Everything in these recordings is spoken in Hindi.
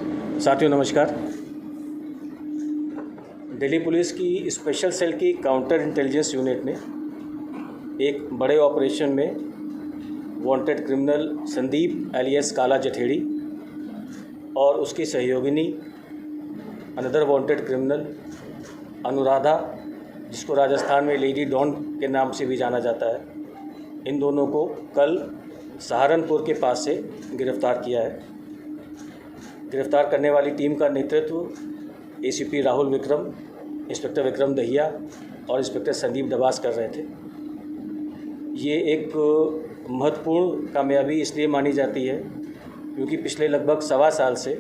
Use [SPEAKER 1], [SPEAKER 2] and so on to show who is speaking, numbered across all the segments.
[SPEAKER 1] साथियों नमस्कार। दिल्ली पुलिस की स्पेशल सेल की काउंटर इंटेलिजेंस यूनिट ने एक बड़े ऑपरेशन में वांटेड क्रिमिनल संदीप एलियस काला जठेड़ी और उसकी सहयोगिनी अनदर वांटेड क्रिमिनल अनुराधा, जिसको राजस्थान में लेडी डॉन के नाम से भी जाना जाता है, इन दोनों को कल सहारनपुर के पास से गिरफ़्तार किया है। गिरफ़्तार करने वाली टीम का नेतृत्व एसीपी राहुल विक्रम, इंस्पेक्टर विक्रम दहिया और इंस्पेक्टर संदीप डबास कर रहे थे। ये एक महत्वपूर्ण कामयाबी इसलिए मानी जाती है क्योंकि पिछले लगभग सवा साल से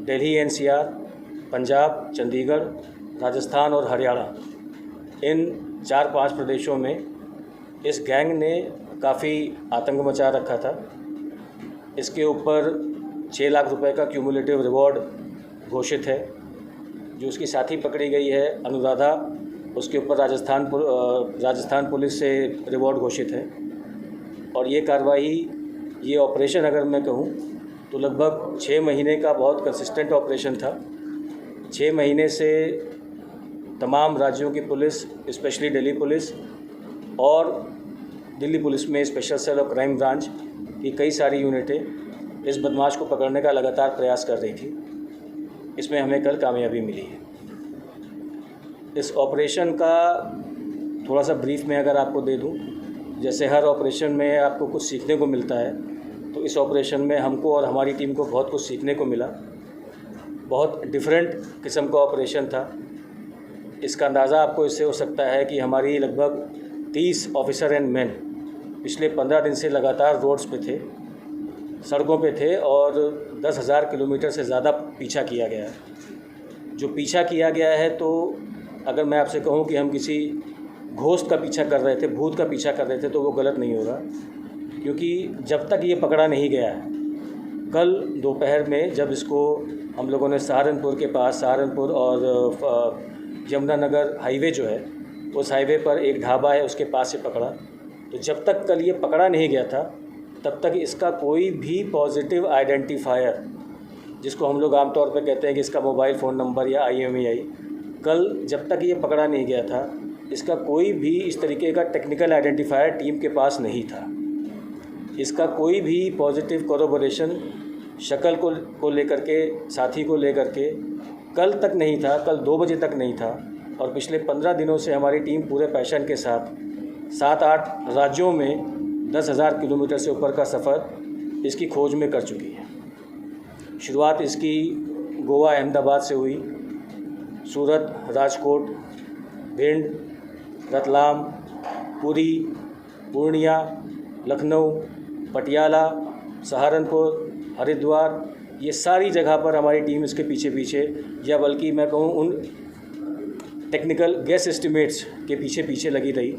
[SPEAKER 1] दिल्ली एनसीआर, पंजाब, चंडीगढ़, राजस्थान और हरियाणा, इन 4-5 प्रदेशों में इस गैंग ने काफ़ी आतंक मचा रखा था। इसके ऊपर 6 लाख रुपए का क्यूमुलेटिव रिवॉर्ड घोषित है। जो उसकी साथी पकड़ी गई है अनुराधा, उसके ऊपर राजस्थान पुलिस से रिवॉर्ड घोषित है। और ये कार्रवाई, ये ऑपरेशन अगर मैं कहूँ तो लगभग 6 महीने का बहुत कंसिस्टेंट ऑपरेशन था। 6 महीने से तमाम राज्यों की पुलिस, स्पेशली दिल्ली पुलिस और दिल्ली पुलिस में स्पेशल सेल और क्राइम ब्रांच की कई सारी यूनिटें इस बदमाश को पकड़ने का लगातार प्रयास कर रही थी। इसमें हमें कल कामयाबी मिली है। इस ऑपरेशन का थोड़ा सा ब्रीफ में अगर आपको दे दूं, जैसे हर ऑपरेशन में आपको कुछ सीखने को मिलता है, तो इस ऑपरेशन में हमको और हमारी टीम को बहुत कुछ सीखने को मिला। बहुत डिफरेंट किस्म का ऑपरेशन था। इसका अंदाज़ा आपको इससे हो सकता है कि हमारी लगभग 30 ऑफिसर एंड मैन पिछले 15 दिन से लगातार रोड्स पे थे, सड़कों पे थे और 10,000 किलोमीटर से ज़्यादा पीछा किया गया है। जो पीछा किया गया है, तो अगर मैं आपसे कहूँ कि हम किसी घोस्ट का पीछा कर रहे थे, भूत का पीछा कर रहे थे, तो वो गलत नहीं होगा, क्योंकि जब तक ये पकड़ा नहीं गया है, कल दोपहर में जब इसको हम लोगों ने सहारनपुर के पास, सहारनपुर और यमुनानगर हाईवे जो है, उस हाईवे पर एक ढाबा है, उसके पास से पकड़ा। तो जब तक कल ये पकड़ा नहीं गया था, तब तक इसका कोई भी पॉजिटिव आइडेंटिफायर, जिसको हम लोग आमतौर पर कहते हैं कि इसका मोबाइल फ़ोन नंबर या IMEI, कल जब तक ये पकड़ा नहीं गया था, इसका कोई भी इस तरीके का टेक्निकल आइडेंटिफायर टीम के पास नहीं था। इसका कोई भी पॉजिटिव कोरोबोरेशन शक्ल को लेकर के, साथी को लेकर के कल तक नहीं था, कल 2 बजे तक नहीं था। और पिछले 15 दिनों से हमारी टीम पूरे पैशन के साथ 7-8 राज्यों में 10,000 किलोमीटर से ऊपर का सफ़र इसकी खोज में कर चुकी है। शुरुआत इसकी गोवा, अहमदाबाद से हुई, सूरत, राजकोट, भिंड, रतलाम, पुरी, पूर्णिया, लखनऊ, पटियाला, सहारनपुर, हरिद्वार, ये सारी जगह पर हमारी टीम इसके पीछे, या बल्कि मैं कहूँ उन टेक्निकल गेस एस्टिमेट्स के पीछे लगी रही।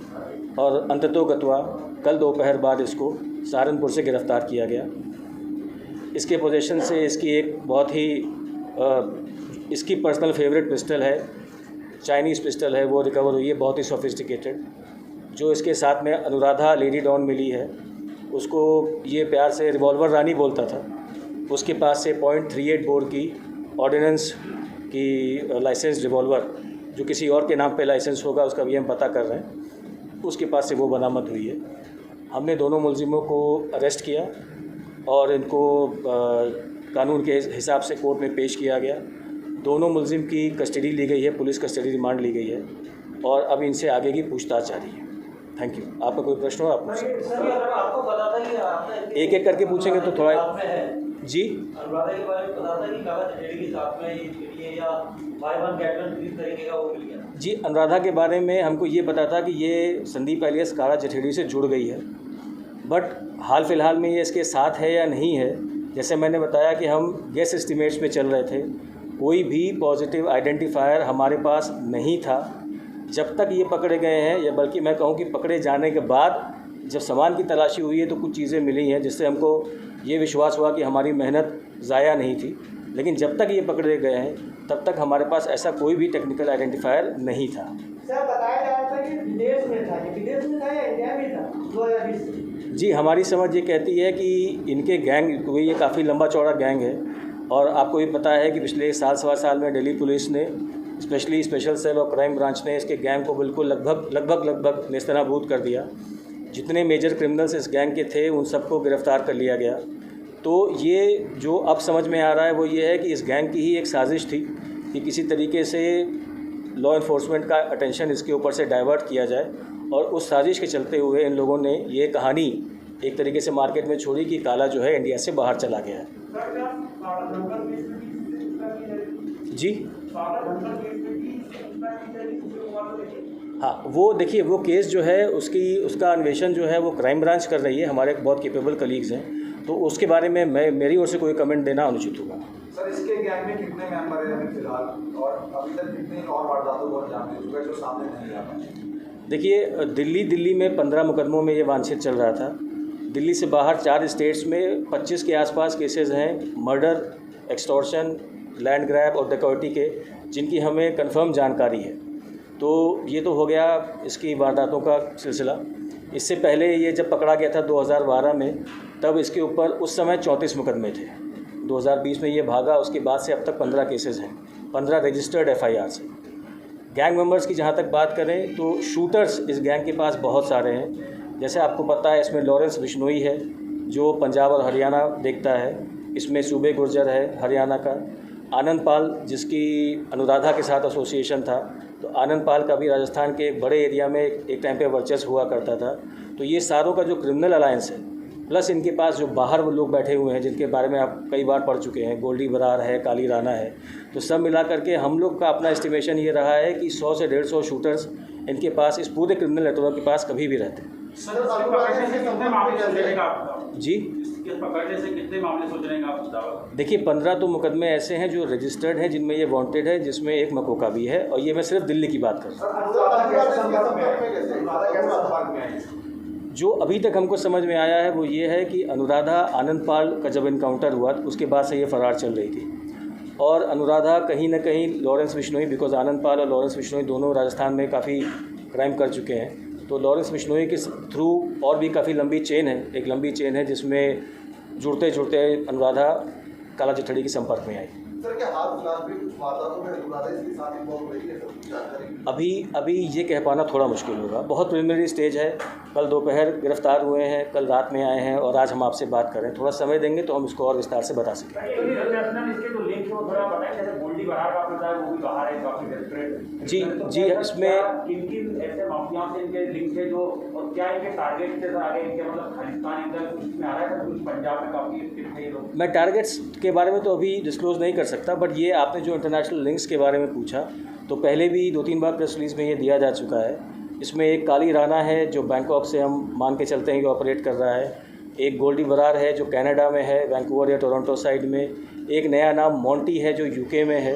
[SPEAKER 1] और अंततोगत्वा कल दोपहर बाद इसको सहारनपुर से गिरफ़्तार किया गया। इसके पोजीशन से इसकी एक बहुत ही इसकी पर्सनल फेवरेट पिस्टल है, चाइनीज़ पिस्टल है, वो रिकवर हुई है, बहुत ही सोफिस्टिकेटेड। जो इसके साथ में अनुराधा लेडी डॉन मिली है, उसको ये प्यार से रिवॉल्वर रानी बोलता था। उसके पास से .38 बोर की ऑर्डिनेंस की लाइसेंस रिवॉल्वर, जो किसी और के नाम पे लाइसेंस होगा, उसका भी हम पता कर रहे हैं, उसके पास से वो बरामद हुई है। हमने दोनों मुलजिमों को अरेस्ट किया और इनको कानून के हिसाब से कोर्ट में पेश किया गया। दोनों मुलजिम की कस्टडी ली गई है, पुलिस कस्टडी रिमांड ली गई है और अब इनसे आगे की पूछताछ जारी है। Thank you. आपका कोई प्रश्न हो आप पूछ सकते हैं। एक करके पूछेंगे तो थोड़ा जी। अनुराधा के बारे में पता था कि काला जठेड़ी के साथ में ये या by one get one free तरीके का वो मिल गया? जी, अनुराधा के बारे में हमको ये पता था कि ये संदीप एलियस काला जठेड़ी से जुड़ गई है, बट हाल फिलहाल में ये इसके साथ है या नहीं है, जैसे मैंने बताया कि हम गेस एस्टिमेट्स में चल रहे थे, कोई भी पॉजिटिव आइडेंटिफायर हमारे पास नहीं था जब तक ये पकड़े गए हैं, या बल्कि मैं कहूँ कि पकड़े जाने के बाद जब सामान की तलाशी हुई है तो कुछ चीज़ें मिली हैं जिससे हमको ये विश्वास हुआ कि हमारी मेहनत ज़ाया नहीं थी। लेकिन जब तक ये पकड़े गए हैं तब तक हमारे पास ऐसा कोई भी टेक्निकल आइडेंटिफायर नहीं था।
[SPEAKER 2] सर, बताया जा रहा था कि विदेश में था, विदेश में था या इंडिया में था 2020?
[SPEAKER 1] जी, हमारी समझ ये कहती है कि इनके गैंग, ये काफ़ी लंबा चौड़ा गैंग है और आपको भी पता है कि पिछले साल सवा साल में दिल्ली पुलिस ने स्पेशली स्पेशल सेल और क्राइम ब्रांच ने इसके गैंग को बिल्कुल लगभग नेस्तनाबूद कर दिया। जितने मेजर क्रिमिनल्स इस गैंग के थे उन सबको गिरफ़्तार कर लिया गया। तो ये जो अब समझ में आ रहा है वो ये है कि इस गैंग की ही एक साजिश थी कि किसी तरीके से लॉ इन्फोर्समेंट का अटेंशन इसके ऊपर से डाइवर्ट किया जाए, और उस साजिश के चलते हुए इन लोगों ने ये कहानी एक तरीके से मार्केट में छोड़ी कि काला जो है इंडिया से बाहर चला गया है। जी हाँ, वो देखिए वो केस जो है उसका अन्वेषण जो है वो क्राइम ब्रांच कर रही है, हमारे बहुत कैपेबल कलीग्स हैं, तो उसके बारे में मेरी ओर से कोई कमेंट देना अनुचित होगा।
[SPEAKER 3] सर, इसके गैंग में कितने मेंबर हैं अभी फिलहाल, और अभी तक कितने और वारदातों को अंजाम दे चुका है जो सामने नहीं आ पाए?
[SPEAKER 1] देखिए दिल्ली में 15 मुकदमों में ये वांछित चल रहा था। दिल्ली से बाहर 4 स्टेट्स में 25 के आसपास केसेस हैं मर्डर, एक्सटॉर्शन, लैंड ग्रैब और डकैती के, जिनकी हमें कंफर्म जानकारी है। तो ये तो हो गया इसकी वारदातों का सिलसिला। इससे पहले ये जब पकड़ा गया था 2012 में, तब इसके ऊपर उस समय 34 मुकदमे थे। 2020 में ये भागा, उसके बाद से अब तक 15 केसेस हैं, 15 रजिस्टर्ड FIR से। गैंग मेंबर्स की जहाँ तक बात करें तो शूटर्स इस गैंग के पास बहुत सारे हैं। जैसे आपको पता है इसमें लॉरेंस बिश्नोई है जो पंजाब और हरियाणा देखता है, इसमें सूबे गुर्जर है हरियाणा का, आनंद पाल जिसकी अनुराधा के साथ एसोसिएशन था, तो आनंद पाल का भी राजस्थान के एक बड़े एरिया में एक टाइम पे वर्चस्व हुआ करता था। तो ये सारों का जो क्रिमिनल अलायंस है, प्लस इनके पास जो बाहर वो लोग बैठे हुए हैं जिनके बारे में आप कई बार पढ़ चुके हैं, गोल्डी बरार है, काली राणा है, तो सब मिला करके हम लोग का अपना एस्टिमेशन ये रहा है कि 100 से 150 शूटर्स इनके पास, इस पूरे क्रिमिनल नेटवर्क के पास कभी भी रहते हैं।
[SPEAKER 4] सर, पकड़ने से कितने मामले सोचने का आप?
[SPEAKER 1] जी,
[SPEAKER 4] पकड़ने से कितने मामले सोचने का आप दावा?
[SPEAKER 1] देखिए 15 तो मुकदमे ऐसे हैं जो रजिस्टर्ड हैं, जिनमें ये वांटेड है, जिसमें एक मकोका भी है, और ये मैं सिर्फ दिल्ली की बात कर रहा हूँ। जो अभी तक हमको समझ में आया है वो ये है कि अनुराधा आनंद पाल का जब इनकाउंटर हुआ तो उसके बाद से ये फ़रार चल रही थी, और अनुराधा कहीं ना कहीं लॉरेंस बिश्नोई, बिकॉज आनंद पाल और लॉरेंस बिश्नोई दोनों राजस्थान में काफ़ी क्राइम कर चुके हैं, तो लॉरेंस बिश्नोई के थ्रू और भी काफ़ी लंबी चेन है, एक लंबी चेन है जिसमें जुड़ते जुड़ते अनुराधा काला जठड़ी के संपर्क में आई।
[SPEAKER 3] सर, क्या हाथ फिलहाल भी कुछ वारदातों में अनुराधा इसके साथ इन्वॉल्व हुई है? सब जानकारी
[SPEAKER 1] अभी ये कह पाना थोड़ा मुश्किल होगा, बहुत प्रिलिमिनरी स्टेज है। कल दोपहर गिरफ्तार हुए हैं, कल रात में आए हैं, और आज हम आपसे बात कर रहे हैं। थोड़ा समय देंगे तो हम इसको और विस्तार से बता सकेंगे। जी, इसमें
[SPEAKER 4] किन ऐसे माफियाओं से इनके लिंक है जो, और क्या इनके टारगेट से आगे इनके मतलब खालिस्तान में आ रहा है, तो पंजाब में काफ़ी एक्टिव थे लोग?
[SPEAKER 1] मैं टारगेट्स के बारे में तो अभी डिस्क्लोज़ नहीं कर सकता, बट ये आपने जो इंटरनेशनल लिंक्स के बारे में पूछा, तो पहले भी 2-3 बार प्रेस रिलीज़ में ये दिया जा चुका है। इसमें एक काली राणा है जो बैंकॉक से हम मान के चलते हैं कि ऑपरेट कर रहा है, एक गोल्डी बरार है जो कनाडा में है, वैंकूवर या टोरंटो साइड में, एक नया नाम मोंटी है जो यूके में है।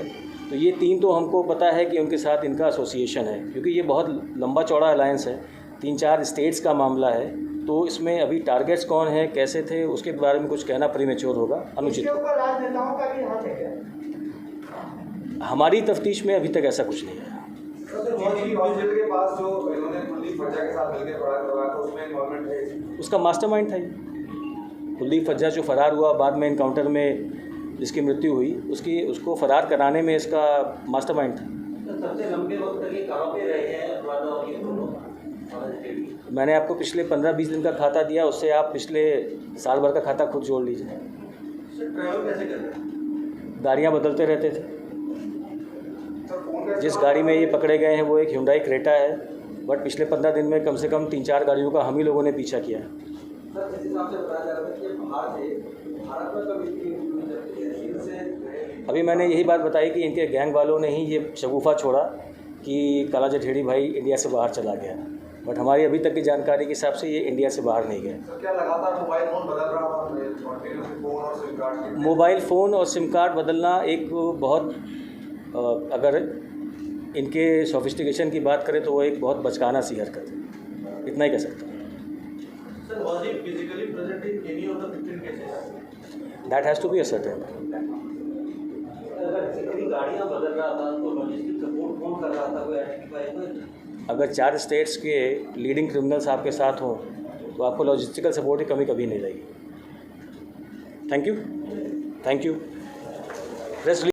[SPEAKER 1] तो ये 3 तो हमको पता है कि उनके साथ इनका एसोसिएशन है, क्योंकि ये बहुत लंबा चौड़ा अलायंस है, 3-4 स्टेट्स का मामला है। तो इसमें अभी टारगेट्स कौन है, कैसे थे, उसके बारे में कुछ कहना प्रीमेच्योर होगा, अनुचित।
[SPEAKER 2] राजनेताओं का भी हाथ है क्या?
[SPEAKER 1] हमारी तफ्तीश में अभी तक ऐसा कुछ नहीं है।
[SPEAKER 3] के पास जो इन्होंने कुलदीप फज्जा के साथ मिलकर फरार करवाया था, उसमें इन्वॉल्वमेंट है?
[SPEAKER 1] उसका मास्टरमाइंड था ये। कुलदीप फज्जा जो फरार हुआ, बाद में इनकाउंटर में जिसकी मृत्यु हुई, उसको फरार कराने में इसका मास्टरमाइंड था।
[SPEAKER 4] सबसे लंबे वक्त तक ये कहाँ पे रहे हैं अनुराधा और ये दोनों?
[SPEAKER 1] मैंने आपको पिछले 15-20 दिन का खाता दिया, उससे आप पिछले साल भर का खाता खुद जोड़ लीजिए।
[SPEAKER 4] ट्रैवल कैसे कर रहे हैं?
[SPEAKER 1] गाड़ियाँ बदलते रहते थे। जिस गाड़ी में ये पकड़े गए हैं वो एक Hyundai क्रेटा है, बट पिछले 15 दिन में कम से कम 3-4 गाड़ियों का हम ही लोगों ने पीछा किया है।
[SPEAKER 4] सर, इस हिसाब से बताया जा रहा है कि बाहर से भारत में कभी
[SPEAKER 1] अभी मैंने यही बात बताई कि इनके गैंग वालों ने ही ये शगुफा छोड़ा कि काला जठेड़ी भाई इंडिया से बाहर चला गया, बट हमारी अभी तक की जानकारी के हिसाब से ये इंडिया से बाहर नहीं गए।
[SPEAKER 3] क्या लगातार मोबाइल फ़ोन बदल रहा था?
[SPEAKER 1] मोबाइल फ़ोन और सिम कार्ड बदलना एक बहुत अगर इनके सोफिस्टिकेशन की बात करें तो वो एक बहुत बचकाना सी हरकत है, इतना ही कह सकता हूँ। That has to be ascertain.
[SPEAKER 4] गाड़ियाँ बदल रहा था तो लॉजिस्टिक सपोर्ट कौन कर रहा था, कोई आइडेंटिफाई?
[SPEAKER 1] अगर 4 स्टेट्स के लीडिंग क्रिमिनल्स आपके साथ हों तो आपको लॉजिस्टिकल सपोर्ट की कमी कभी नहीं रहेगी। Thank you. प्रेस